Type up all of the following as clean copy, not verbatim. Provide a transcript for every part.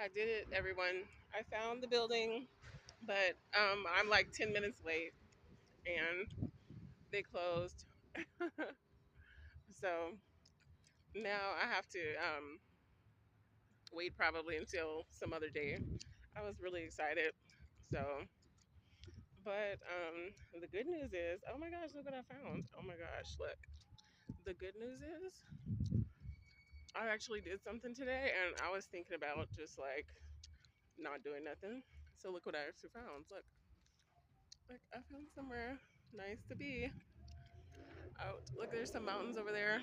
I did it, everyone. I found the building, but I'm like 10 minutes late and they closed. So now I have to wait probably until some other day. I was really excited. So, but the good news is, oh my gosh, look what I found. Oh my gosh, look. The good news is, I actually did something today and I was thinking about just like not doing nothing. So look what I actually found. Look, I found somewhere nice to be out. Look, there's some mountains over there,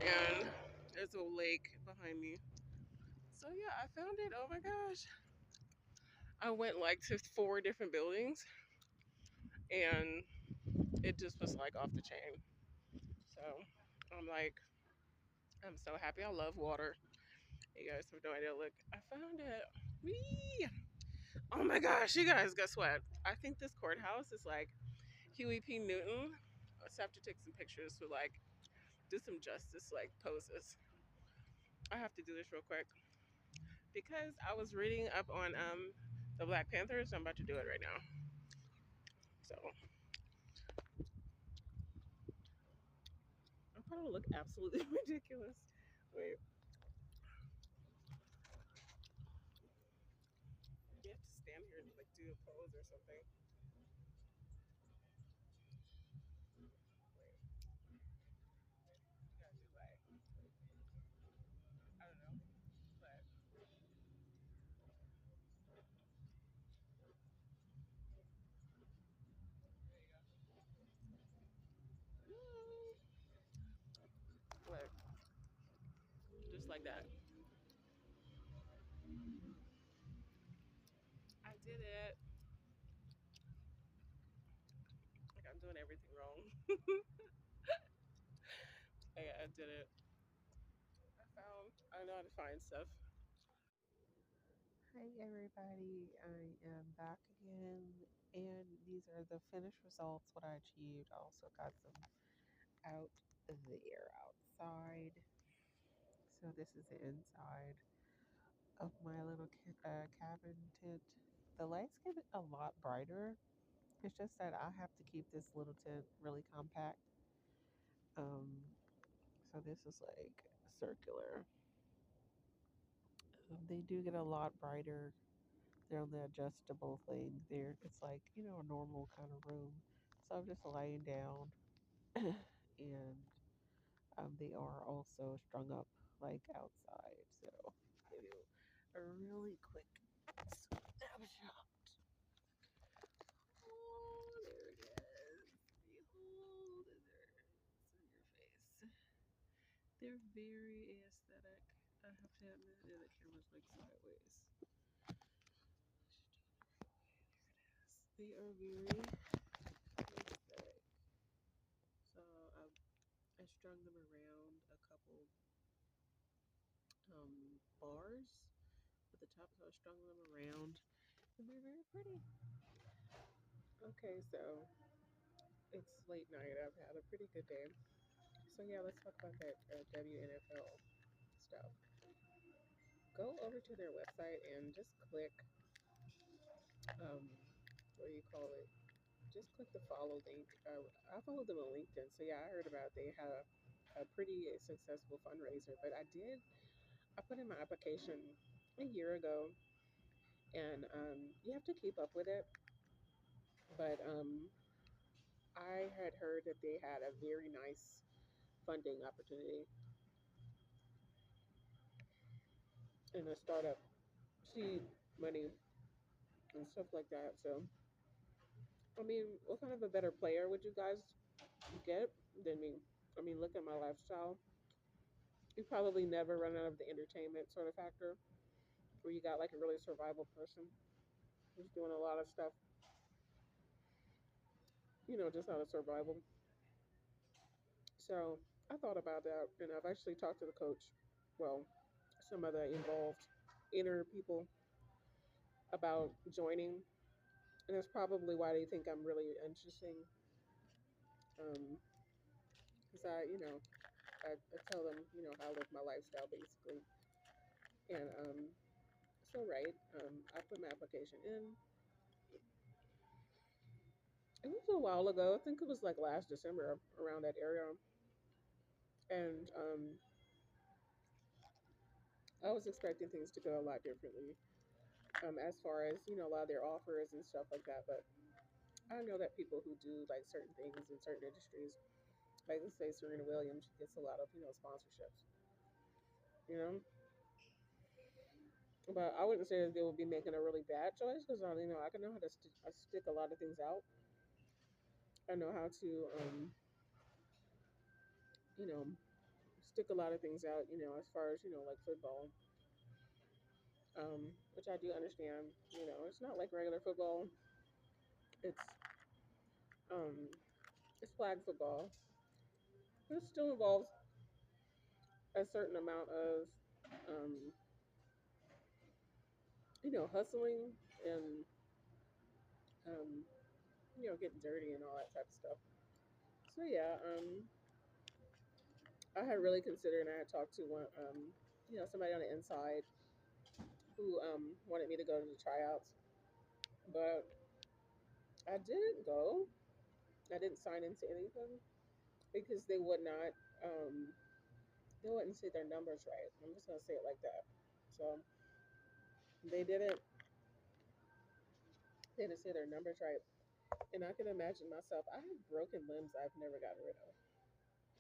and there's a lake behind me. So yeah, I found it. Oh my gosh. I went like to four different buildings, and it just was like off the chain. So I'm like, I'm so happy. I love water. You guys have no idea. Look, I found it. Whee! Oh my gosh, you guys, guess what? I think this courthouse is like Huey P. Newton. I just have to take some pictures to like do some justice like poses. I have to do this real quick because I was reading up on the Black Panthers. So I'm about to do it right now. So I'm probably look absolutely ridiculous. Wait, you have to stand here and like do a pose or something. Wait, you gotta do like I don't know, but there you go. Look, just like that. I did it. Like I'm doing everything wrong. I did it. I know how to find stuff. Hey everybody, I am back again, and these are the finished results. What I achieved. I also got some out there outside. So this is the inside of my little cabin tent. The lights get a lot brighter. It's just that I have to keep this little tent really compact. Um, so this is like circular. They do get a lot brighter. They're on the adjustable thing. There, it's like a normal kind of room. So I'm just laying down, and they are also strung up like outside. So give you a really quick snapshot. Oh, there it is. Behold, there it's in your face. They're very aesthetic. I have to admit, yeah, the camera's like sideways. They are very aesthetic. So I strung them around a couple bars at the top, so I strung them around, and they're very pretty. Okay, so it's late night. I've had a pretty good day. So yeah, let's talk about that WNFL stuff. Go over to their website and just click um, what do you call it? Just click the follow link. I followed them on LinkedIn, so yeah, I heard about they had a pretty successful fundraiser. But I put in my application a year ago, and you have to keep up with it. But I had heard that they had a very nice funding opportunity in a startup seed money and stuff like that. So, I mean, what kind of a better player would you guys get than me? I mean, look at my lifestyle. You probably never run out of the entertainment sort of factor where you got like a really survival person who's doing a lot of stuff, just out of survival. So I thought about that, and I've actually talked to the coach, well, some of the involved inner people about joining, and that's probably why they think I'm really interesting. Because I tell them, how I live my lifestyle basically, And so right, I put my application in. It was a while ago. I think it was like last December around that area. And I was expecting things to go a lot differently, as far as a lot of their offers and stuff like that. But I know that people who do like certain things in certain industries, like let's say Serena Williams, she gets a lot of sponsorships. You know, but I wouldn't say that they would be making a really bad choice because I can know how to stick a lot of things out. I know how to you know stick a lot of things out. As far as like football, which I do understand. It's not like regular football. It's um it's flag football. It still involves a certain amount of um hustling and um getting dirty and all that type of stuff. So yeah, I had really considered, and I had talked to one, somebody on the inside who wanted me to go to the tryouts, but I didn't go. I didn't sign into anything because they wouldn't say their numbers right. I'm just gonna say it like that. So they didn't they didn't say their numbers right, and I can imagine myself. I have broken limbs I've never gotten rid of.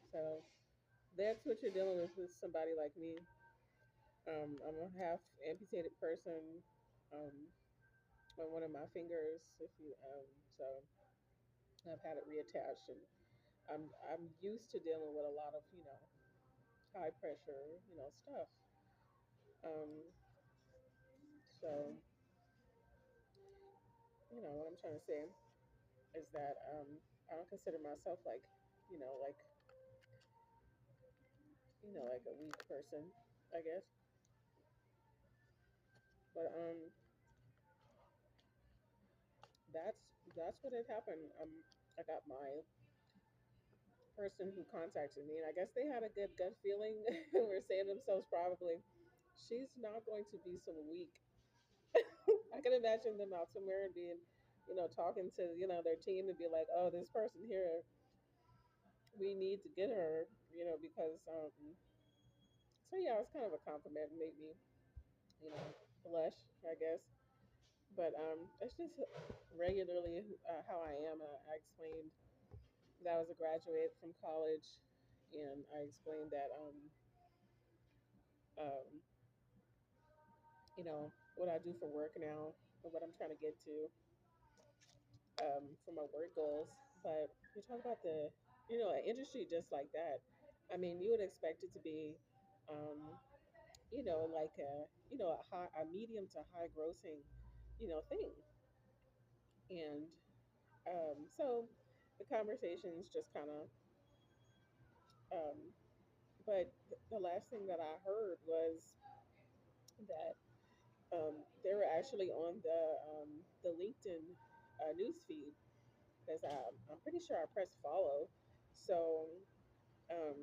So that's what you're dealing with somebody like me. I'm a half amputated person. Um, on one of my fingers. If you so I've had it reattached, and I'm used to dealing with a lot of high pressure stuff. Um, so what I'm trying to say is that I don't consider myself like like like a weak person, I guess. But that's what had happened. I got my person who contacted me, and I guess they had a good gut feeling. Were saying to themselves probably, she's not going to be some weak. I can imagine them out somewhere and being, talking to their team and be like, oh, this person here, we need to get her, because so yeah, it's kind of a compliment, and made me you know blush, I guess. But it's just regularly how I am. I explained that I was a graduate from college, and I explained that um, what I do for work now and what I'm trying to get to for my work goals. But you talk about an industry just like that. I mean, you would expect it to be, um, like a medium to high grossing, thing. And so the conversations just kind of, um, but the last thing that I heard was that they were actually on the LinkedIn news feed because I'm pretty sure I pressed follow. So um,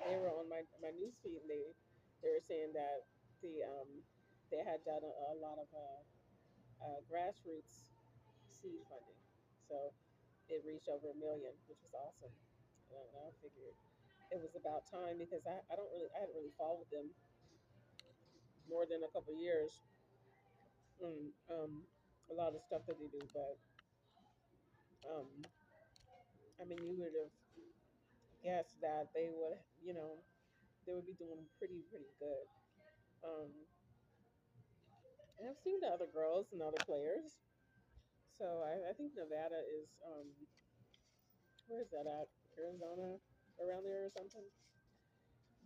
they were on my news feed, and they were saying that they had done a lot of grassroots seed funding, so it reached over 1 million, which was awesome. And I figured it was about time because I hadn't really followed them more than a couple of years. And, a lot of stuff that they do, but um, I mean, you would have guessed that they would be doing pretty good. Um, and I've seen the other girls and other players. So I think Nevada is where is that at? Arizona, around there or something.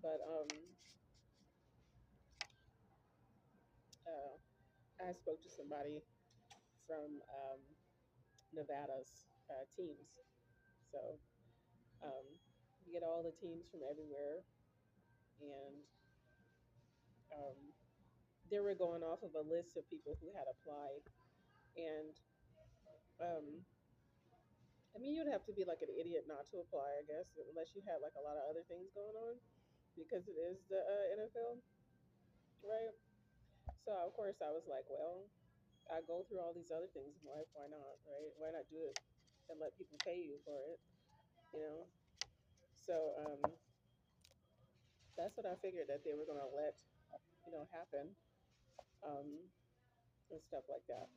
But I spoke to somebody from Nevada's teams. So you get all the teams from everywhere, and um, they were going off of a list of people who had applied, and um, I mean, you'd have to be like an idiot not to apply, I guess, unless you had like a lot of other things going on, because it is the NFL. So of course I was like, well, I go through all these other things in life. Why not, right? Why not do it and let people pay you for it? You know. So that's what I figured that they were gonna let happen, um, and stuff like that.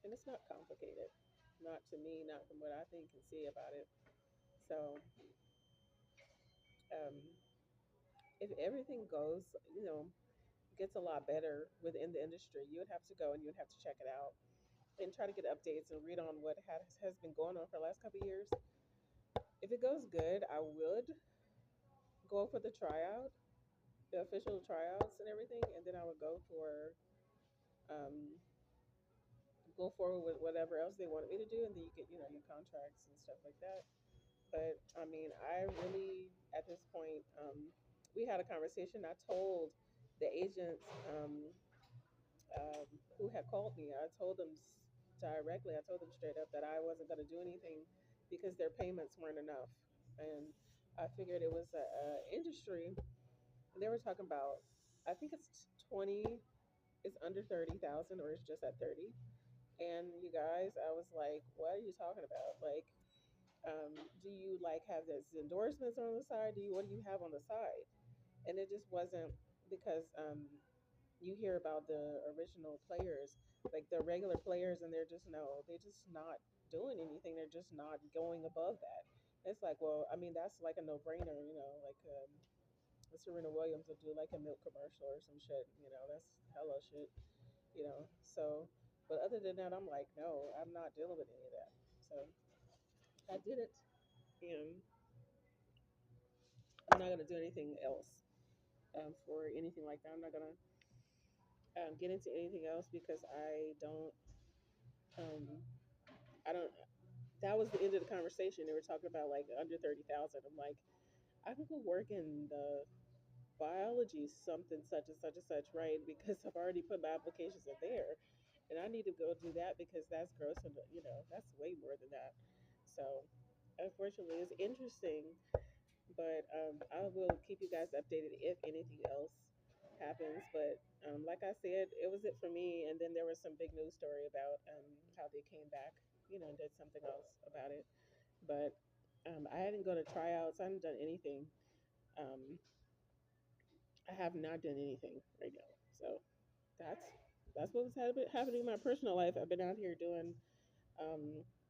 And it's not complicated, not to me, not from what I think and see about it. So um, if everything goes, you know, gets a lot better within the industry, you would have to go and you would have to check it out and try to get updates and read on what has been going on for the last couple of years. If it goes good, I would go for the tryout, the official tryouts and everything, and then I would um, go forward with whatever else they wanted me to do, and then you get your contracts and stuff like that. But I mean, I really at this point, we had a conversation. I told the agents um, who had called me. I told them directly. I told them straight up that I wasn't going to do anything because their payments weren't enough, and I figured it was a industry. And they were talking about, I think it's 20, it's under 30,000, or it's just at 30. And you guys, I was like, what are you talking about? Like, do you like have this endorsements on the side? What do you have on the side? And it just wasn't because you hear about the original players, like the regular players, and they're just no, they're just not doing anything. They're just not going above that. It's like, well, I mean, that's like a no brainer, like Serena Williams would do like a milk commercial or some shit, that's hella shit, So, but other than that, I'm like, no, I'm not dealing with any of that. So I did it, and I'm not gonna do anything else for anything like that. I'm not gonna get into anything else because um, I don't. That was the end of the conversation. They were talking about like under 30,000. I'm like, I can go work in the biology something such and such and such, right? Because I've already put my applications in there, and I need to go do that because that's gross, and that's way more than that. So, unfortunately, it's interesting, but I will keep you guys updated if anything else happens. But like I said, it was it for me. And then there was some big news story about how they came back, and did something else about it. But I hadn't gone to tryouts. I hadn't done anything. Um, I have not done anything right now. So that's that's what was happening in my personal life. I've been out here doing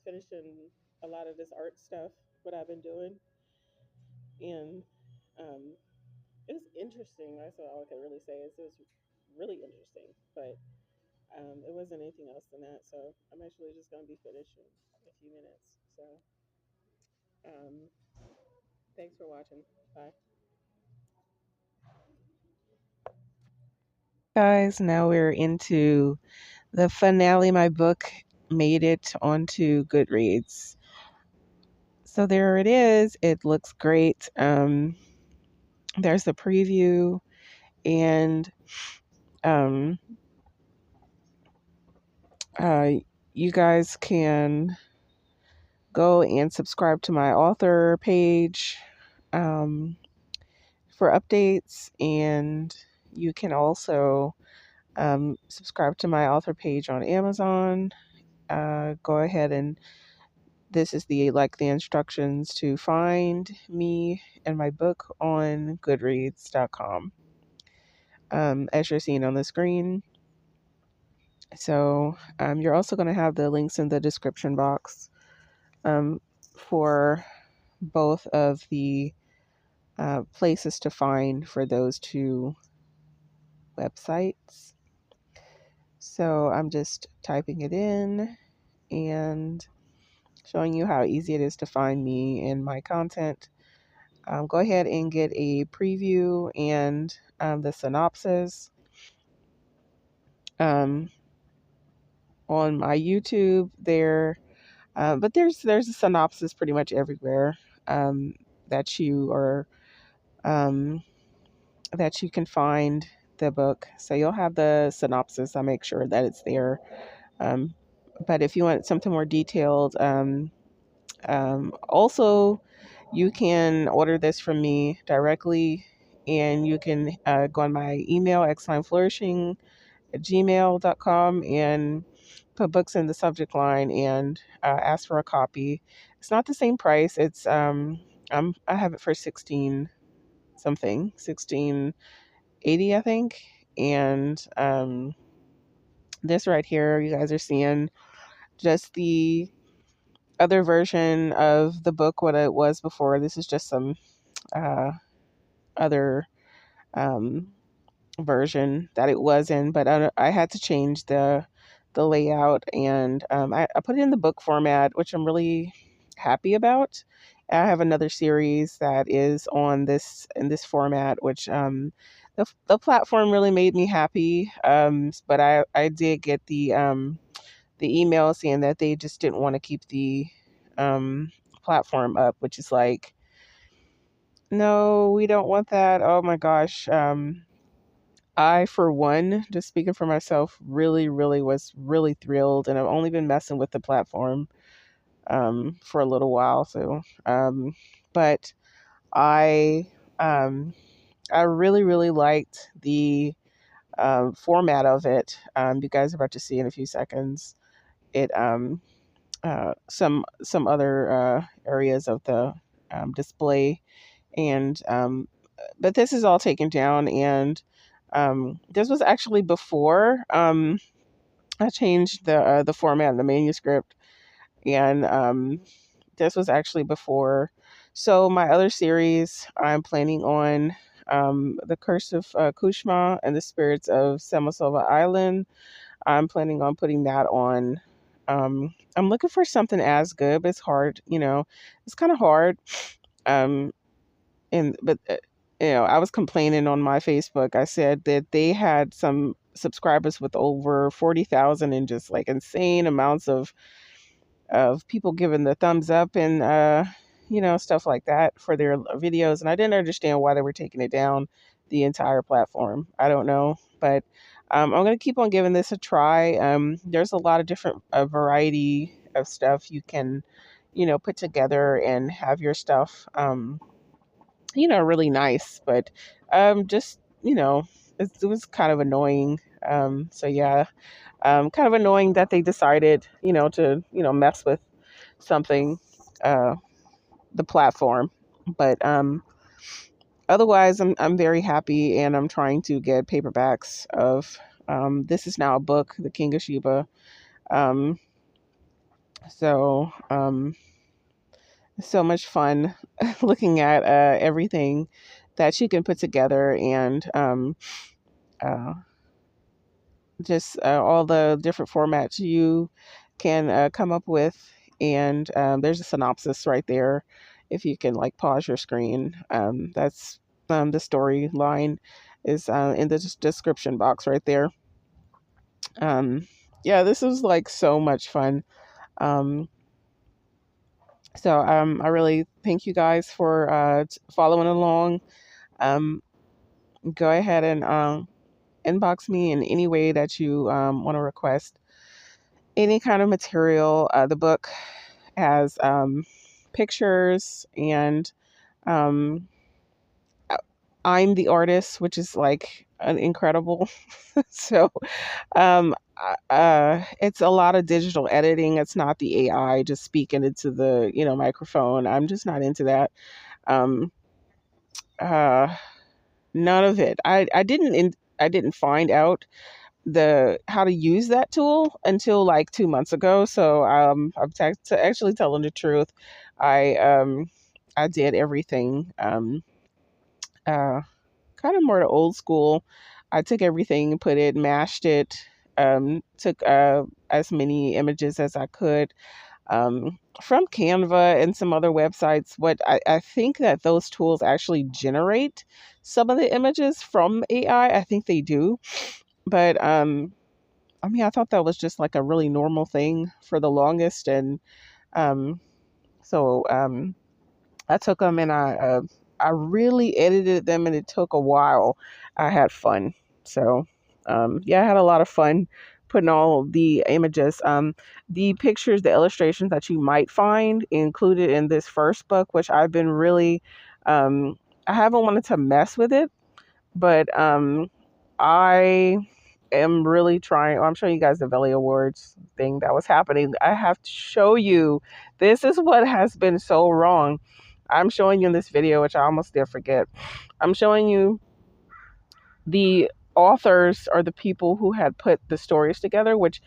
finishing a lot of this art stuff. What I've been doing, and um, it was interesting. That's all I can really say. It was really interesting, but it wasn't anything else than that. So I'm actually just gonna be finishing in a few minutes. So um, thanks for watching. Bye. Guys, now we're into the finale. My book made it onto Goodreads. So there it is. It looks great. There's the preview, and um, uh, you guys can go and subscribe to my author page um, for updates, and you can also subscribe to my author page on Amazon. Go ahead, and this is the instructions to find me and my book on Goodreads.com, as you're seeing on the screen. So you're also going to have the links in the description box for both of the places to find for those two websites. So I'm just typing it in and showing you how easy it is to find me and my content. Go ahead and get a preview and the synopsis um, on my YouTube there. But there's a synopsis pretty much everywhere um, that you are that you can find the book. So you'll have the synopsis. I make sure that it's there. Um, but if you want something more detailed, also you can order this from me directly, and you can go on my email, xlineflourishing at gmail.com and put books in the subject line and ask for a copy. It's not the same price. It's I have it for 16 something, 1680 I think. And this right here, you guys are seeing just the other version of the book, what it was before. This is just some uh, other um, version that it was in, but I had to change the layout, and I put it in the book format, which I'm really happy about. I have another series that is on this in this format, which the platform really made me happy. But I did get the email saying that they just didn't want to keep the um, platform up, which is like, no, we don't want that. Oh my gosh. I, for one, just speaking for myself, really, really was really thrilled, and I've only been messing with the platform for a little while. So, but I um, I really, really liked the format of it. You guys are about to see in a few seconds. It some other areas of the display, and but this is all taken down, and this was actually before I changed the format of the manuscript, and this was actually before. So my other series, I'm planning on the Curse of Kushma and the Spirits of Samasova Island. I'm planning on putting that on. I'm looking for something as good, but it's hard. It's kind of hard. Um, and but I was complaining on my Facebook. I said that they had some subscribers with over 40,000 and just like insane amounts of people giving the thumbs up and stuff like that for their videos, and I didn't understand why they were taking it down the entire platform. I don't know, but I'm going to keep on giving this a try. There's a lot of different variety of stuff you can put together and have your stuff really nice, but just it was kind of annoying. So yeah, kind of annoying that they decided to mess with something, uh, the platform. But otherwise, I'm very happy, and I'm trying to get paperbacks of. This is now a book, The King of Sheba. Um, so so much fun looking at everything that she can put together, and uh, just all the different formats you can come up with. And there's a synopsis right there. If you can like pause your screen, that's the storyline is in the description box right there. Um, yeah, this was like so much fun. Um, so I really thank you guys for following along. Um, Go ahead and inbox me in any way that you want to request any kind of material. The book has pictures, and um, uh, I'm the artist, which is like an incredible. So it's a lot of digital editing. It's not the AI just speaking into the microphone. I'm just not into that. Um, uh, None of it. I didn't find out the how to use that tool until like 2 months ago. So to actually telling the truth, I I did everything uh kind of more the old school. I took everything, put it, mashed it, took as many images as I could from Canva and some other websites. What I think that those tools actually generate some of the images from AI. I think they do, but I mean, I thought that was just like a really normal thing for the longest, and um, so I took them and I really edited them, and it took a while. I had fun, so yeah, I had a lot of fun putting all the images, the pictures, the illustrations that you might find included in this first book, which I've been really, I haven't wanted to mess with it, but I am really trying. I'm showing you guys the Valley Awards thing that was happening. I have to show you. This is what has been so wrong. I'm showing you in this video, which I almost did forget. I'm showing you the authors or the people who had put the stories together, which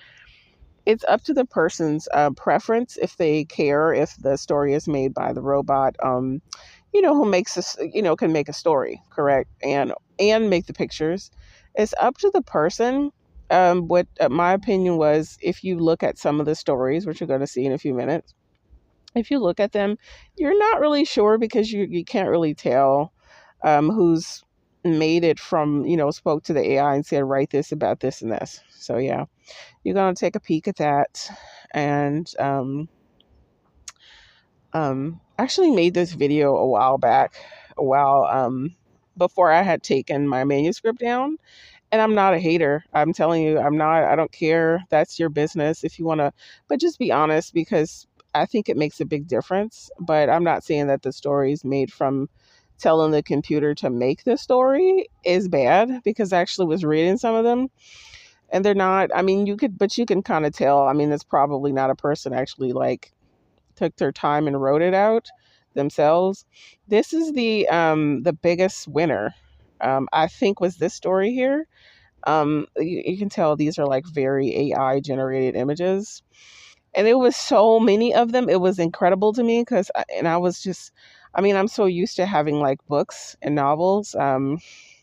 it's up to the person's preference if they care if the story is made by the robot. Who makes this, can make a story, correct, and make the pictures. It's up to the person. What my opinion was, if you look at some of the stories, which you're going to see in a few minutes, if you look at them, you're not really sure because you can't really tell who's made it from, spoke to the AI and said, write this about this and this. So yeah, you're going to take a peek at that. And actually made this video a while back, a while before I had taken my manuscript down. And I'm not a hater. I'm telling you, I'm not. I don't care. That's your business if you want to, but just be honest, because I think it makes a big difference. But I'm not saying that the stories made from telling the computer to make the story is bad, because I actually was reading some of them and they're not. I mean, but you can kind of tell. I mean, it's probably not a person actually like took their time and wrote it out themselves. This is the biggest winner. I think was this story here. You can tell these are like very AI generated images, and it was so many of them. It was incredible to me because, and I was just, I mean, I'm so used to having like books and novels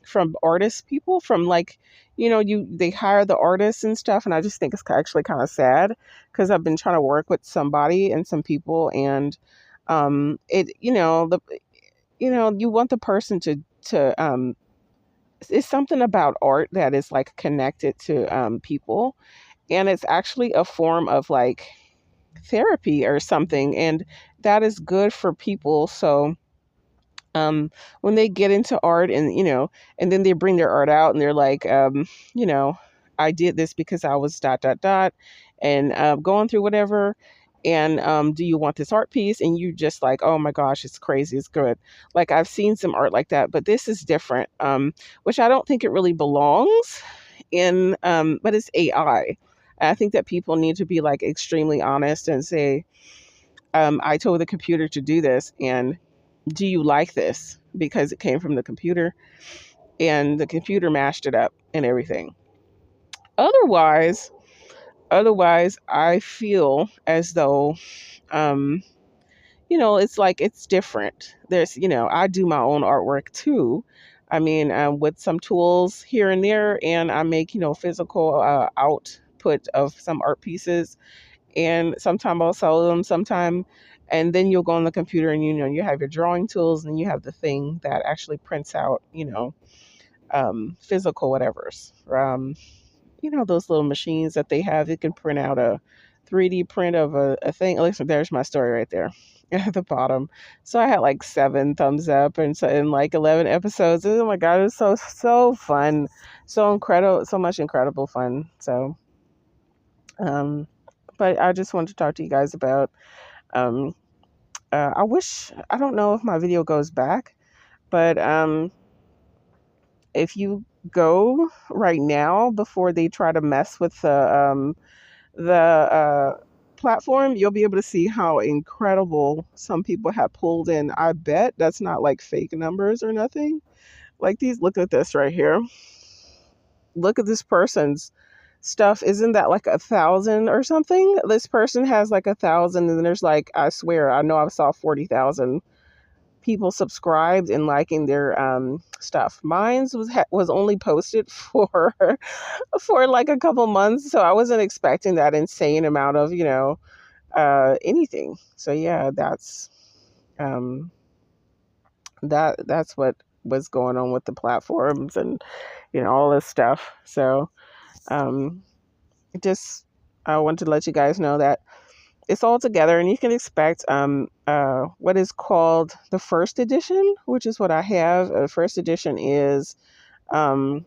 from artist people from like, they hire the artists and stuff, and I just think it's actually kind of sad because I've been trying to work with somebody and some people, and it, you want the person to it's something about art that is like connected to people, and it's actually a form of like therapy or something, and that is good for people. So when they get into art, and and then they bring their art out and they're like, you know I did this because I was dot dot dot, and going through whatever, and do you want this art piece, and you just like, oh my gosh, it's crazy, it's good. Like, I've seen some art like that, but this is different, which I don't think it really belongs in, but it's AI. I think that people need to be like extremely honest and say, I told the computer to do this, and do you like this? Because it came from the computer and the computer mashed it up and everything. Otherwise, otherwise, I feel as though, um, it's like it's different. There's, I do my own artwork too. I mean, with some tools here and there, and I make, physical output of some art pieces, and sometimes I'll sell them sometime. And then you'll go on the computer and you have your drawing tools, and you have the thing that actually prints out, physical whatevers. Those little machines that they have, it can print out a 3D print of a thing. Listen, there's my story right there at the bottom. So I had like 7 thumbs up, and so in like 11 episodes. Oh my God, it was so fun. So incredible, so much incredible fun. So but I just wanted to talk to you guys about, um I don't know if my video goes back, but if you go right now before they try to mess with the platform, you'll be able to see how incredible some people have pulled in. I bet that's not like fake numbers or nothing. Like these, look at this right here. Look at this person's stuff. Isn't that like 1,000 or something? This person has like 1,000, and then there's like, I swear, I know I saw 40,000 people subscribed and liking their stuff. Mine's was only posted for for like a couple months, so I wasn't expecting that insane amount of anything. So yeah, um that's what was going on with the platforms, and all this stuff. So um just I want to let you guys know that it's all together, and you can expect what is called the first edition, which is what I have. First edition is the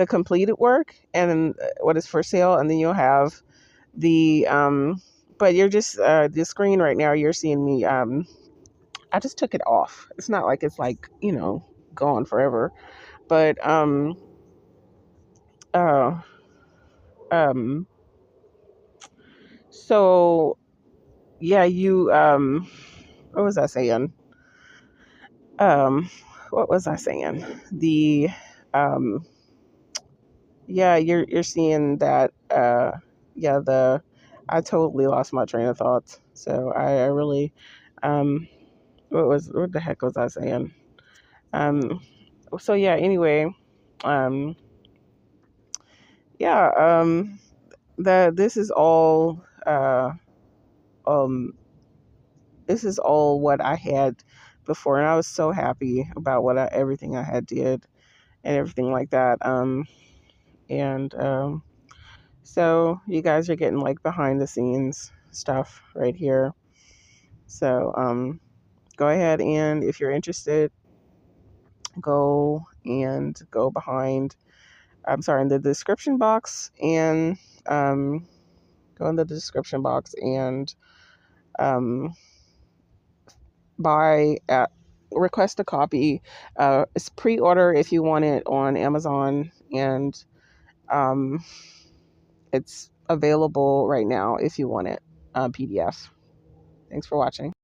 completed work, and what is for sale, and then you'll have the but you're just the screen right now, you're seeing me, I just took it off. It's not like it's like, gone forever, but uh Um, so yeah, you what was I saying? Um, what was I saying? The um, yeah, you're seeing that. Yeah, the I totally lost my train of thoughts. So I really um, what the heck was I saying? Um, so yeah. Anyway, um, yeah. That um this is all what I had before, and I was so happy about everything I had did and everything like that. And So you guys are getting like behind the scenes stuff right here. So go ahead, and if you're interested, go behind. I'm sorry, in the description box, and um, go in the description box and um, buy request a copy. It's pre-order if you want it on Amazon, and um, it's available right now if you want it PDF. Thanks for watching.